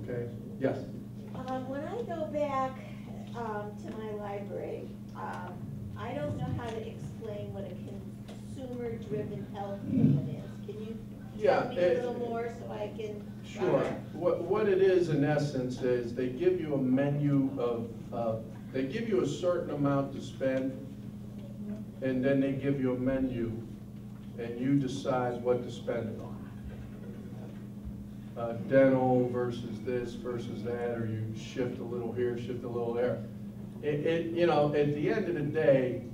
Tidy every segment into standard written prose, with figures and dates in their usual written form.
Okay, yes? When I go back to my library, I don't know how to explain what a consumer-driven health plan is. Can you tell me a little more so I can? Sure. What it is in essence is they give you a menu of, they give you a certain amount to spend, and then they give you a menu, and you decide what to spend it on. Dental versus this versus that, or you shift a little here, shift a little there. You know, at the end of the day,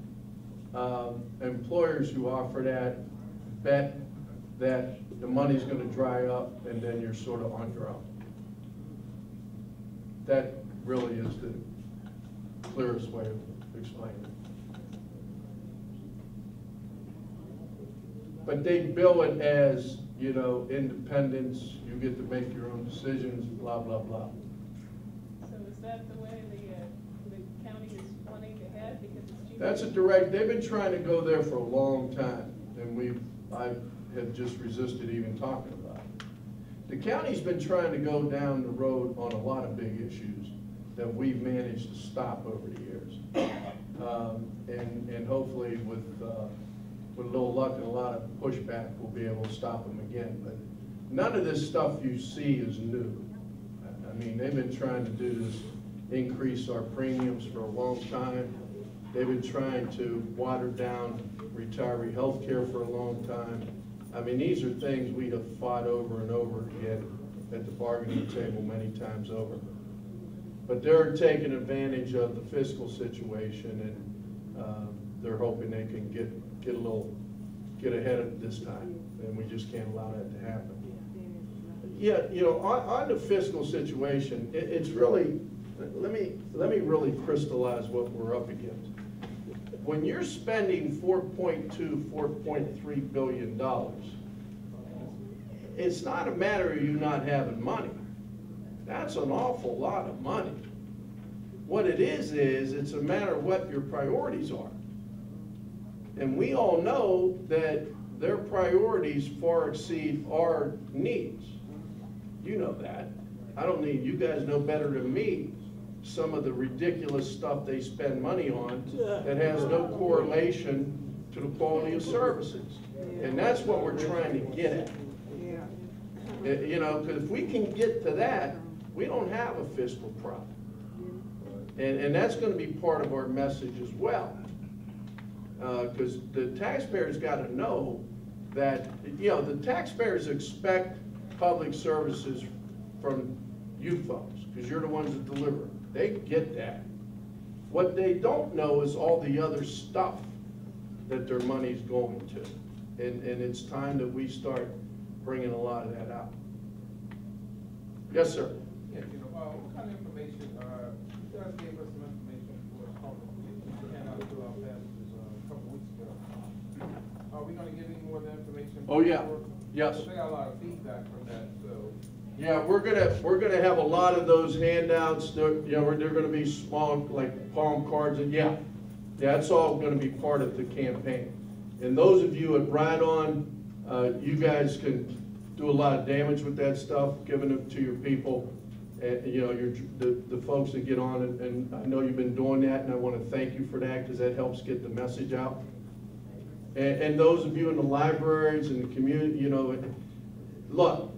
employers who offer that bet that the money's going to dry up and then you're sort of on your own. That really is the clearest way of explaining it. But they bill it as, you know, independence, you get to make your own decisions, blah, blah, blah. So is that the way the county is wanting to head because it's cheaper? That's a direct, they've been trying to go there for a long time, and I have just resisted even talking about it. The county's been trying to go down the road on a lot of big issues that we've managed to stop over the years. And hopefully with a little luck and a lot of pushback, we'll be able to stop them again. But none of this stuff you see is new. I mean, they've been trying to do this, increase our premiums for a long time. They've been trying to water down retiree health care for a long time. I mean, these are things we have fought over and over again at the bargaining table many times over. But they're taking advantage of the fiscal situation, and they're hoping they can get ahead of this time, and we just can't allow that to happen. Yeah, you know, on the fiscal situation, it's really, let me really crystallize what we're up against. When you're spending $4.2, $4.3 billion, it's not a matter of you not having money. That's an awful lot of money. What it is it's a matter of what your priorities are. And we all know that their priorities far exceed our needs. You know that. I don't need, you guys know better than me some of the ridiculous stuff they spend money on that has no correlation to the quality of services. And that's what we're trying to get at. You know, because if we can get to that, we don't have a fiscal problem. And that's going to be part of our message as well. Because the taxpayers got to know that, you know, the taxpayers expect public services from you folks, because you're the ones that deliver. They get that. What they don't know is all the other stuff that their money's going to. And it's time that we start bringing a lot of that out. Yes, sir. Yeah, you know, what kind of information, you guys gave us some information for us, hand out to our passengers a couple weeks ago. Are we going to get any more of the information? Oh, yeah. Yes. I got a lot of feedback from that, so. Yeah, we're gonna have a lot of those handouts. You know, they're gonna be small, like palm cards, and yeah, that's all gonna be part of the campaign. And those of you at Ride On, you guys can do a lot of damage with that stuff, giving it to your people. And you know, the folks that get on, and I know you've been doing that, and I want to thank you for that because that helps get the message out. And those of you in the libraries and the community, you know, look.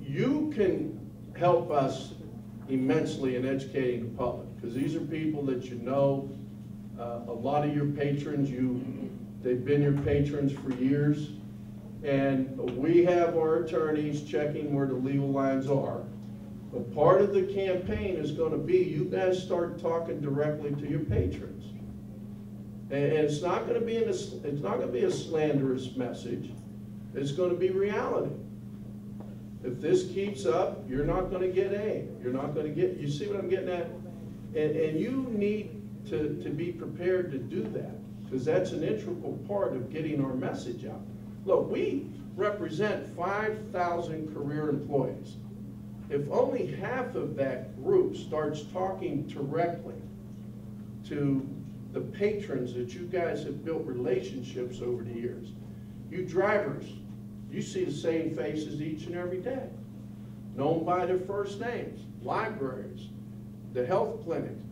You can help us immensely in educating the public, because these are people that you know. A lot of your patrons, they've been your patrons for years, and we have our attorneys checking where the legal lines are. But part of the campaign is going to be you guys start talking directly to your patrons, and it's not going to be a slanderous message. It's going to be reality. If this keeps up, you're not going to get A. You're not going to get, you see what I'm getting at? And you need to be prepared to do that, because that's an integral part of getting our message out. Look, we represent 5,000 career employees. If only half of that group starts talking directly to the patrons that you guys have built relationships over the years, you drivers, you see the same faces each and every day. known by their first names, libraries, the health clinics.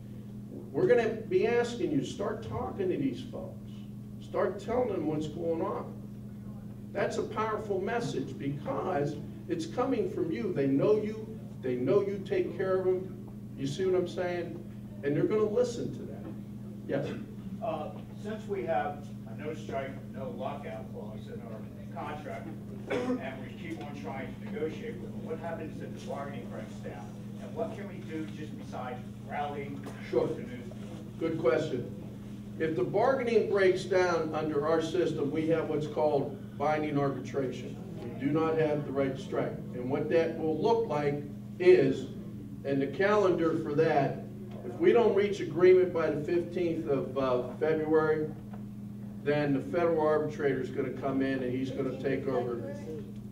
We're going to be asking you, start talking to these folks. Start telling them what's going on. That's a powerful message because it's coming from you. They know you take care of them. You see what I'm saying? And they're going to listen to that. Yes? Since we have a no strike, no lockout clause in our contract, and we keep on trying to negotiate with them, what happens if the bargaining breaks down? And what can we do just besides rallying? Sure. Good question. If the bargaining breaks down under our system, we have what's called binding arbitration. We do not have the right to strike. And what that will look like is, and the calendar for that, if we don't reach agreement by the 15th of February, then the federal arbitrator is going to come in and he's going to take over.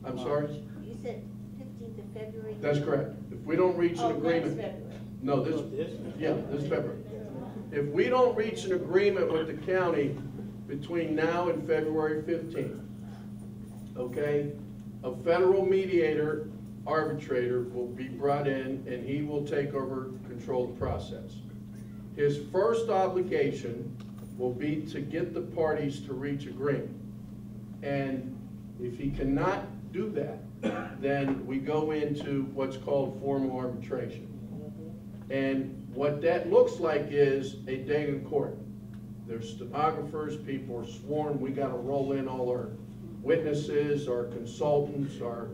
I'm sorry? You said 15th of February? That's correct. If we don't reach an agreement. Next February. No, this February. If we don't reach an agreement with the county between now and February 15th, okay, a federal mediator arbitrator will be brought in and he will take over control of the process. His first obligation will be to get the parties to reach agreement. And if he cannot do that, then we go into what's called formal arbitration. And what that looks like is a day in court. There's stenographers, people are sworn, we gotta roll in all our witnesses, our consultants, our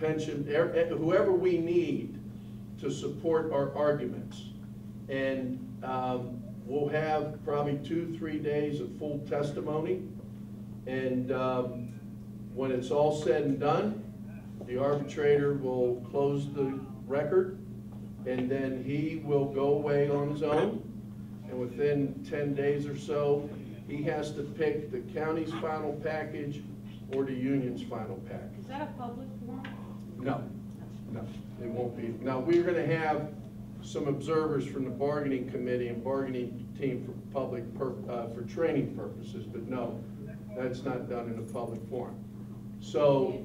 pension, whoever we need to support our arguments. And we'll have probably 2-3 days of full testimony. And when it's all said and done, the arbitrator will close the record, and then he will go away on his own. And within 10 days or so, he has to pick the county's final package or the union's final package. Is that a public forum? No, it won't be. Now, we're going to have some observers from the bargaining committee and bargaining team for training purposes, but no, that's not done in a public forum. So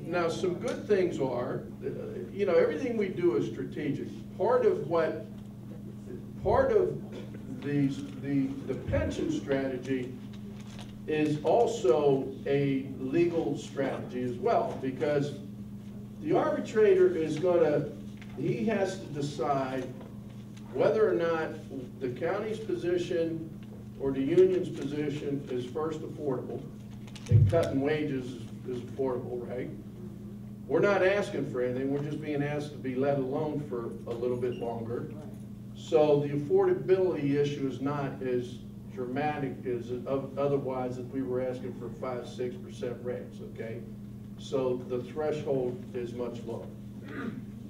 now some good things are, you know, everything we do is strategic. Part of the pension strategy is also a legal strategy as well, because the arbitrator is he has to decide whether or not the county's position or the union's position is first affordable, and cutting wages is affordable, right? We're not asking for anything, we're just being asked to be let alone for a little bit longer. So the affordability issue is not as dramatic as otherwise if we were asking for 5-6% raise, okay? So the threshold is much lower.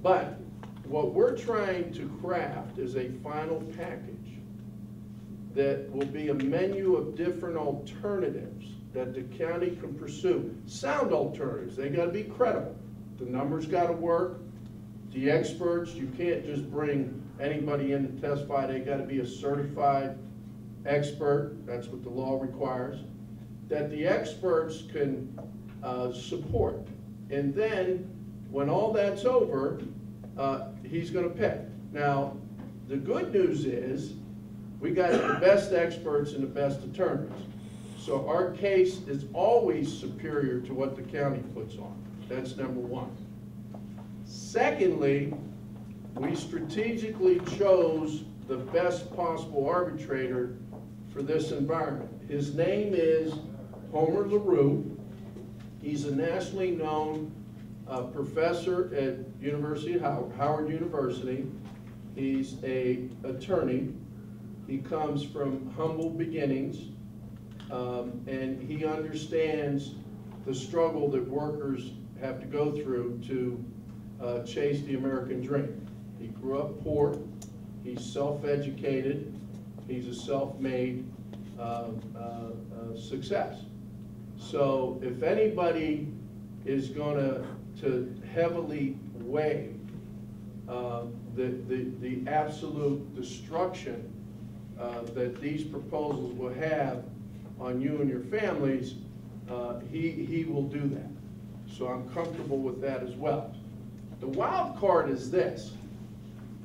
But what we're trying to craft is a final package that will be a menu of different alternatives that the county can pursue. Sound alternatives, they gotta be credible. The numbers gotta work. The experts, you can't just bring anybody in to testify, they gotta be a certified expert, that's what the law requires, that the experts can support. And then, when all that's over, he's gonna pick. Now, the good news is, we got the best experts and the best attorneys. So our case is always superior to what the county puts on. That's number one. Secondly, we strategically chose the best possible arbitrator for this environment. His name is Homer LaRue. He's a nationally known professor at Howard University. He's an attorney. He comes from humble beginnings, and he understands the struggle that workers have to go through to chase the American dream. He grew up poor, he's self-educated, he's a self-made success. So if anybody is going to heavily weigh the absolute destruction that these proposals will have on you and your families, he will do that. So I'm comfortable with that as well. The wild card is this,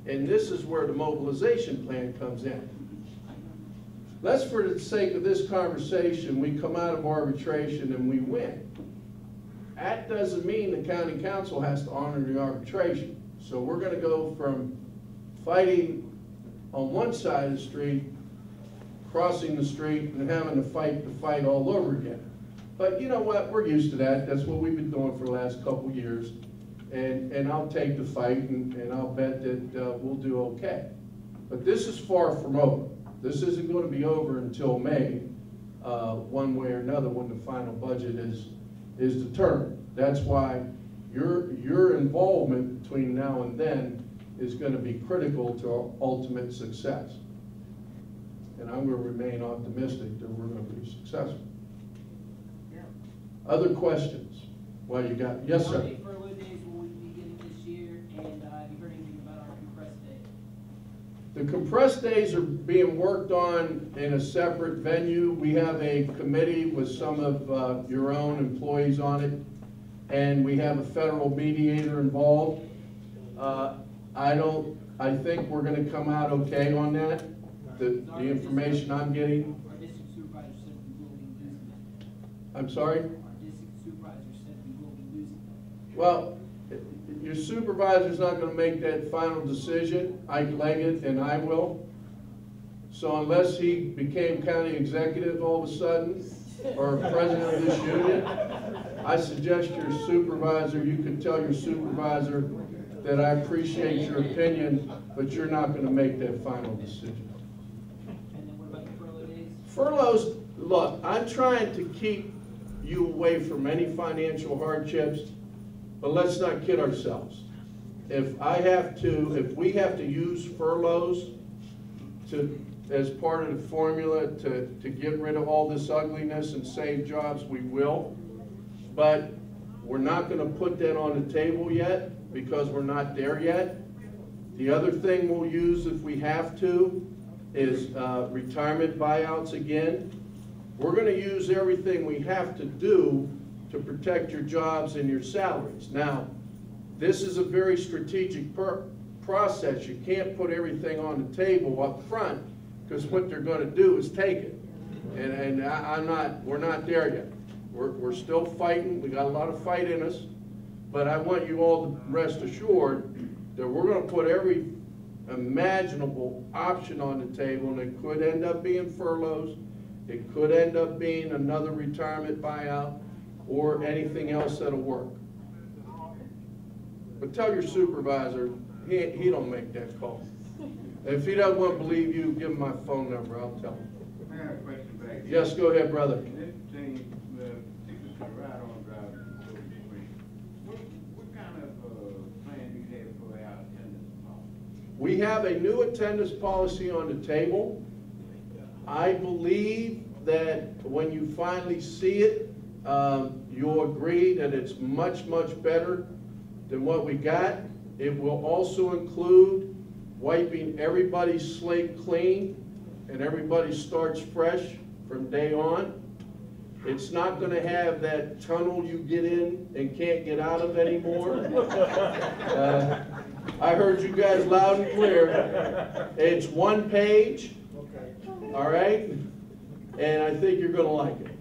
and this is where the mobilization plan comes in. Let's, for the sake of this conversation, we come out of arbitration and we win. That doesn't mean the county council has to honor the arbitration. So we're going to go from fighting on one side of the street, crossing the street, and having to fight the fight all over again. But you know what? We're used to that. That's what we've been doing for the last couple of years. And I'll take the fight, and I'll bet that we'll do okay. But this is far from over. This isn't going to be over until May, one way or another, when the final budget is determined. That's why your involvement between now and then is going to be critical to our ultimate success. And I'm going to remain optimistic that we're going to be successful. Yeah. Other questions? Well, you got, yes, sir. How many furlough days will we be getting this year? And have you heard anything about our compressed days? The compressed days are being worked on in a separate venue. We have a committee with some of your own employees on it, and we have a federal mediator involved. I think we're going to come out okay on that. The information I'm getting. Our district supervisor said we will be losing that. I'm sorry? Our district supervisor said we will be losing that. Well, your supervisor's not going to make that final decision. Ike Leggett and I will. So unless he became county executive all of a sudden, or president of this union, I suggest your supervisor, you could tell your supervisor that I appreciate your opinion, but you're not going to make that final decision. And then what about the furlough days? Furloughs, look, I'm trying to keep you away from any financial hardships, but let's not kid ourselves. If we have to use furloughs as part of the formula to get rid of all this ugliness and save jobs, we will. But we're not going to put that on the table yet because we're not there yet. The other thing we'll use if we have to is retirement buyouts again. We're going to use everything we have to do to protect your jobs and your salaries. Now, this is a very strategic process. You can't put everything on the table up front because what they're going to do is take it. And we're not there yet. We're still fighting. We got a lot of fight in us. But I want you all to rest assured that we're going to put every imaginable option on the table, and it could end up being furloughs. It could end up being another retirement buyout or anything else that'll work. But tell your supervisor, he don't make that call. If he doesn't want to believe you, give him my phone number. I'll tell him. I have a question back. Yes, go ahead, brother. This thing, particularly for ride-on driving, what kind of plan do you have for our attendance policy? We have a new attendance policy on the table. I believe that when you finally see it, you'll agree that it's much, much better than what we got. It will also include wiping everybody's slate clean and everybody starts fresh from day on. It's not going to have that tunnel you get in and can't get out of anymore. I heard you guys loud and clear. It's one page, all right? And I think you're going to like it.